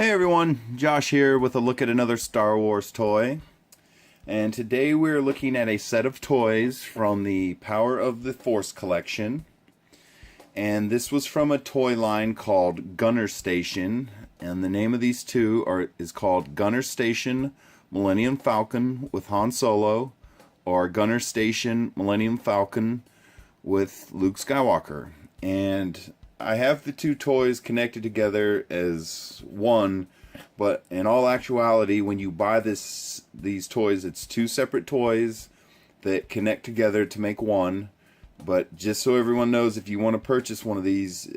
Hey everyone, Josh here with a look at another Star Wars toy. And today we're looking at a set of toys from the Power of the Force collection. And this was from a toy line called Gunner Station. And the name of these two is called Gunner Station Millennium Falcon with Han Solo, or Gunner Station Millennium Falcon with Luke Skywalker. And I have the two toys connected together as one, but in all actuality, when you buy these toys, it's two separate toys that connect together to make one. But just so everyone knows, if you want to purchase one of these,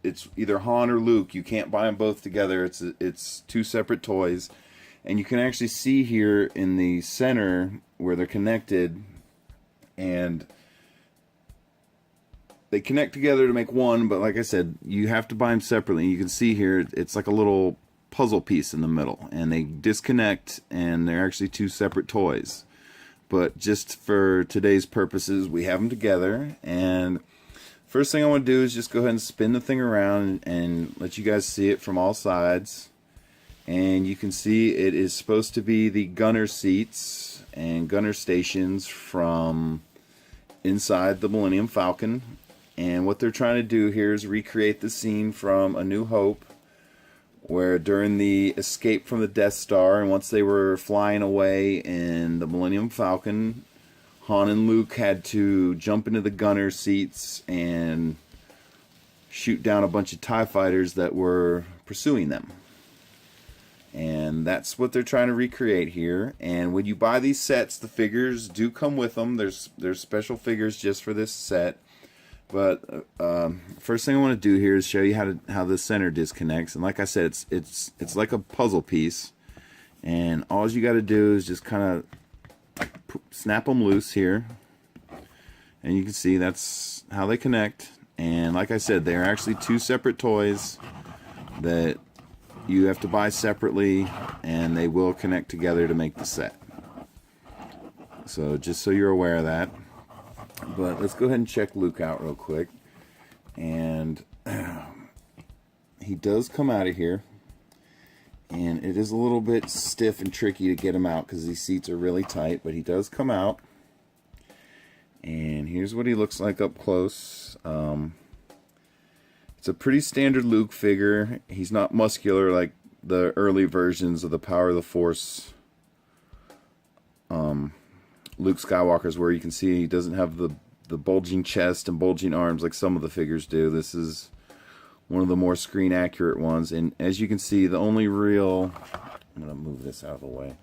it's either Han or Luke. You can't buy them both together. It's two separate toys. And you can actually see here in the center where they're connected, and they connect together to make one, but like I said, you have to buy them separately. You can see here, it's like a little puzzle piece in the middle, and they disconnect, and they're actually two separate toys. But just for today's purposes, we have them together, and first thing I want to do is just go ahead and spin the thing around and let you guys see it from all sides. And you can see it is supposed to be the gunner seats and gunner stations from inside the Millennium Falcon. And what they're trying to do here is recreate the scene from A New Hope, where during the escape from the Death Star, and once they were flying away in the Millennium Falcon, Han and Luke had to jump into the gunner seats and shoot down a bunch of TIE fighters that were pursuing them. And that's what they're trying to recreate here. And when you buy these sets, the figures do come with them. There's special figures just for this set. But first thing I want to do here is show you how the center disconnects. And like I said, it's like a puzzle piece. And all you got to do is just kind of snap them loose here. And you can see that's how they connect. And like I said, they're actually two separate toys that you have to buy separately, and they will connect together to make the set. So just so you're aware of that. But let's go ahead and check Luke out real quick. And he does come out of here. And it is a little bit stiff and tricky to get him out because these seats are really tight. But he does come out. And here's what he looks like up close. It's a pretty standard Luke figure. He's not muscular like the early versions of the Power of the Force Luke Skywalker's, where you can see he doesn't have the bulging chest and bulging arms like some of the figures do. This is one of the more screen accurate ones, and as you can see, the only real, I'm going to move this out of the way,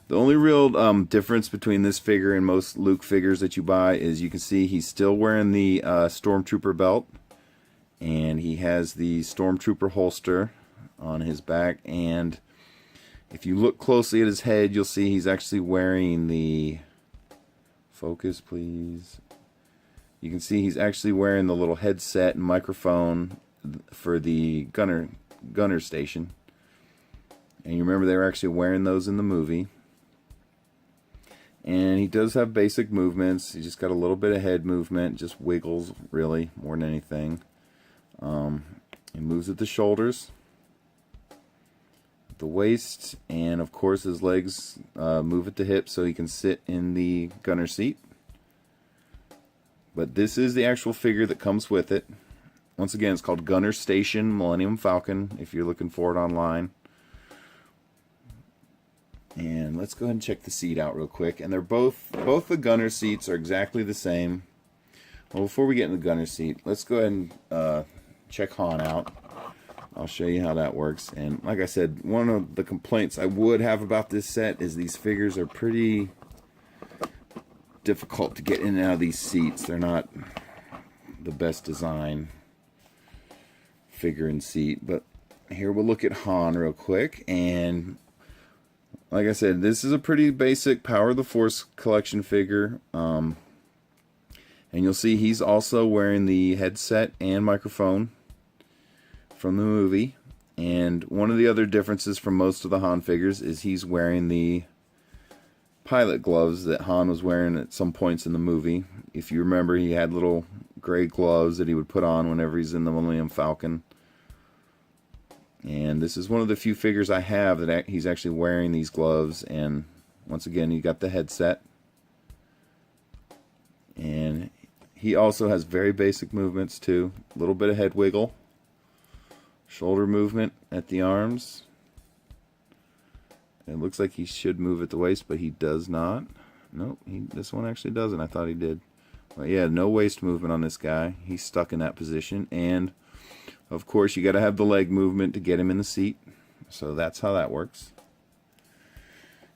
the only real difference between this figure and most Luke figures that you buy is you can see he's still wearing the Stormtrooper belt, and he has the Stormtrooper holster on his back, and if you look closely at his head, you'll see he's actually wearing the, focus please, you can see he's actually wearing the little headset and microphone for the gunner station. And you remember they were actually wearing those in the movie. And he does have basic movements. He just got a little bit of head movement, just wiggles really more than anything. He moves at the shoulders, the waist, and of course his legs move at the hips so he can sit in the gunner seat. But this is the actual figure that comes with it. Once again, it's called Gunner Station Millennium Falcon if you're looking for it online. And let's go ahead and check the seat out real quick. And they're both the gunner seats are exactly the same. Well, before we get in the gunner seat, let's go ahead and check Han out. I'll show you how that works. And like I said, one of the complaints I would have about this set is these figures are pretty difficult to get in and out of these seats. They're not the best design figure and seat. But here we'll look at Han real quick. And like I said, this is a pretty basic Power of the Force collection figure. And you'll see he's also wearing the headset and microphone from the movie. And one of the other differences from most of the Han figures is he's wearing the pilot gloves that Han was wearing at some points in the movie. If you remember, he had little gray gloves that he would put on whenever he's in the Millennium Falcon. And this is one of the few figures I have that he's actually wearing these gloves. And once again, you got the headset. And he also has very basic movements too. A little bit of head wiggle. Shoulder movement at the arms. It looks like he should move at the waist, but he does not. Nope, this one actually doesn't. I thought he did. But yeah, no waist movement on this guy. He's stuck in that position. And, of course, you got to have the leg movement to get him in the seat. So that's how that works.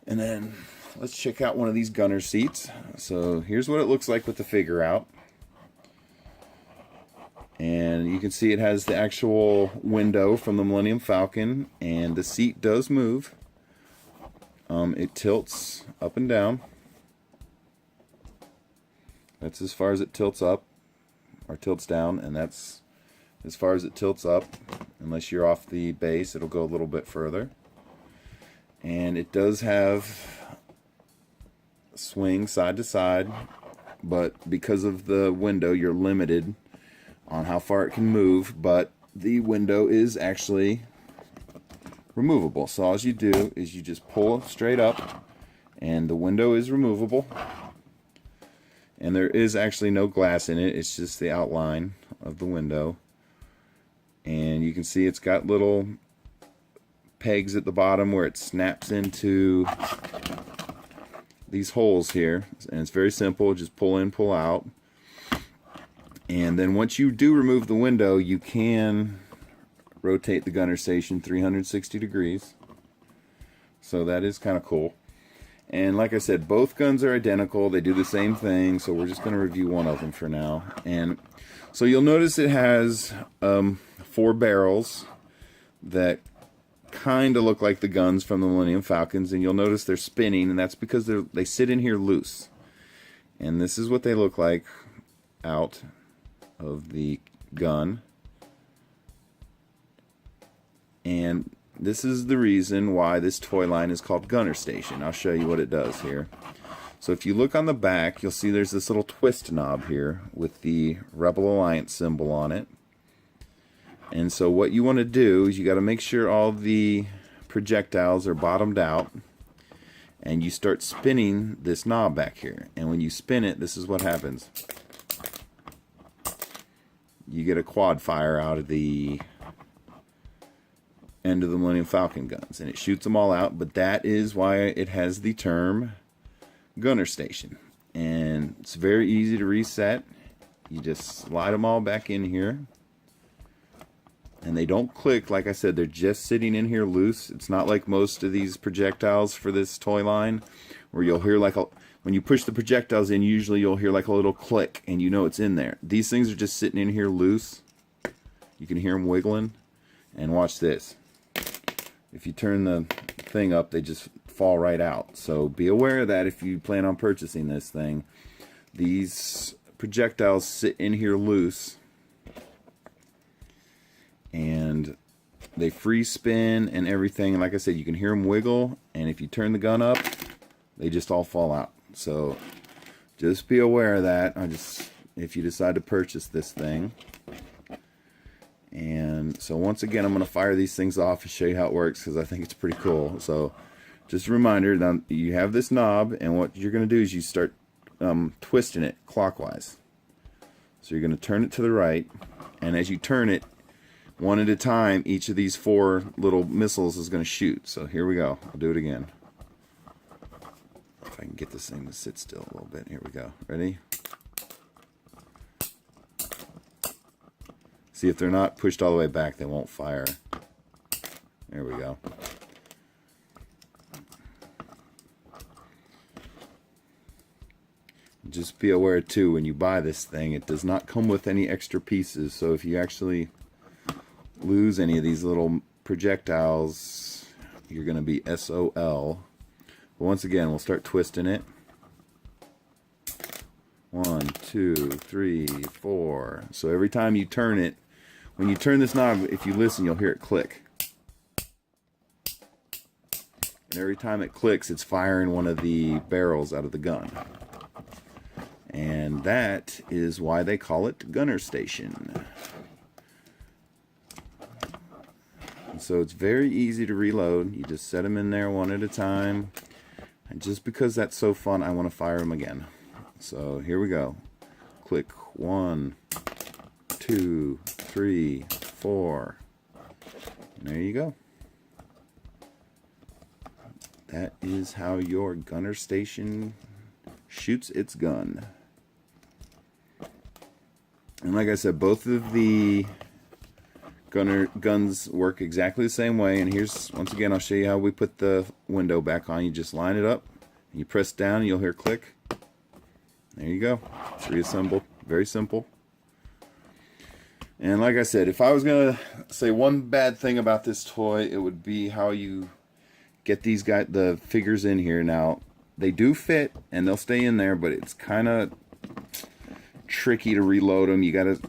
And then let's check out one of these gunner seats. So here's what it looks like with the figure out. And you can see it has the actual window from the Millennium Falcon. And the seat does move. It tilts up and down. That's as far as it tilts up, or tilts down, and that's as far as it tilts up. Unless you're off the base, it'll go a little bit further. And it does have swing side to side, but because of the window, you're limited on how far it can move, but the window is actually removable. So all you do is you just pull straight up and the window is removable, and there is actually no glass in it. It's just the outline of the window, and you can see it's got little pegs at the bottom where it snaps into these holes here, and it's very simple. Just pull in, pull out, and then once you do remove the window, you can rotate the gunner station 360 degrees. So that is kind of cool. And like I said, both guns are identical. They do the same thing. So we're just going to review one of them for now. And so you'll notice it has 4 barrels that kind of look like the guns from the Millennium Falcons. And you'll notice they're spinning, and that's because they sit in here loose. And this is what they look like out of the gun. And this is the reason why this toy line is called Gunner Station. I'll show you what it does here. So if you look on the back, you'll see there's this little twist knob here with the Rebel Alliance symbol on it. And so what you want to do is you got to make sure all the projectiles are bottomed out, and you start spinning this knob back here. And when you spin it, this is what happens. You get a quad fire out of the end of the Millennium Falcon guns, and it shoots them all out. But that is why it has the term Gunner Station, and it's very easy to reset. You just slide them all back in here, and they don't click. Like I said, they're just sitting in here loose. It's not like most of these projectiles for this toy line where you'll hear like when you push the projectiles in, usually you'll hear like a little click and you know it's in there. These things are just sitting in here loose. You can hear them wiggling. And watch this. If you turn the thing up, they just fall right out. So be aware of that if you plan on purchasing this thing. These projectiles sit in here loose, and they free spin and everything. And like I said, you can hear them wiggle, and if you turn the gun up, they just all fall out. So just be aware of that. If you decide to purchase this thing. And so once again, I'm going to fire these things off and show you how it works, because I think it's pretty cool. So just a reminder, now you have this knob, and what you're going to do is you start twisting it clockwise. So you're going to turn it to the right, and as you turn it one at a time, each of these 4 little missiles is going to shoot. So here we go. I'll do it again. If I can get this thing to sit still a little bit. Here we go. Ready? See, if they're not pushed all the way back, they won't fire. There we go. Just be aware too, when you buy this thing, it does not come with any extra pieces. So if you actually lose any of these little projectiles, you're going to be SOL. But once again, we'll start twisting it. 1, 2, 3, 4. So every time you turn it, when you turn this knob, if you listen, you'll hear it click. And every time it clicks, it's firing one of the barrels out of the gun. And that is why they call it Gunner Station. So it's very easy to reload. You just set them in there one at a time. And just because that's so fun, I want to fire them again. So here we go. Click 1, 2, 3, 4. And there you go. That is how your gunner station shoots its gun. And like I said, both of the guns work exactly the same way. And here's, once again, I'll show you how we put the window back on. You just line it up, and you press down, and you'll hear click. There you go. It's reassembled. Very simple. And like I said, if I was going to say one bad thing about this toy, it would be how you get these the figures in here. Now, they do fit, and they'll stay in there, but it's kind of tricky to reload them. You got to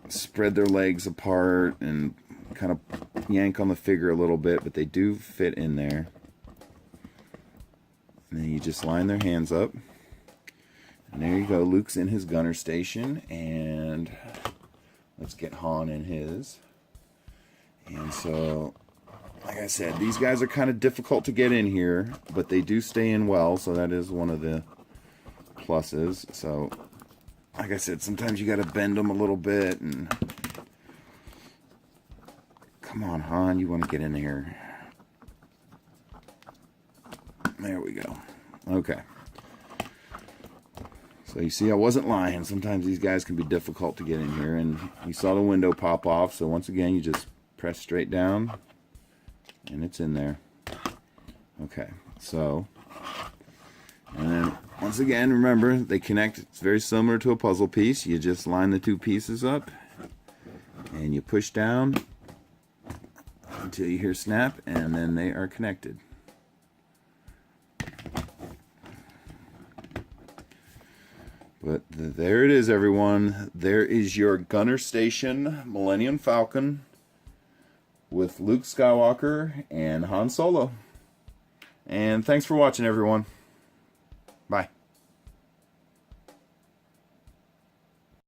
spread their legs apart and kind of yank on the figure a little bit, but they do fit in there. And then you just line their hands up. And there you go. Luke's in his gunner station, and let's get Han in his. And so, like I said, these guys are kind of difficult to get in here, but they do stay in well, so that is one of the pluses. So, like I said, sometimes you got to bend them a little bit, and come on, Han, you want to get in here. There we go. Okay. So you see, I wasn't lying. Sometimes these guys can be difficult to get in here, and you saw the window pop off. So once again, you just press straight down, and it's in there. Okay, so, and then once again, remember, they connect. It's very similar to a puzzle piece. You just line the two pieces up, and you push down until you hear snap, and then they are connected. But there it is, everyone. There is your gunner station Millennium Falcon with Luke Skywalker and Han Solo. And thanks for watching, everyone. Bye.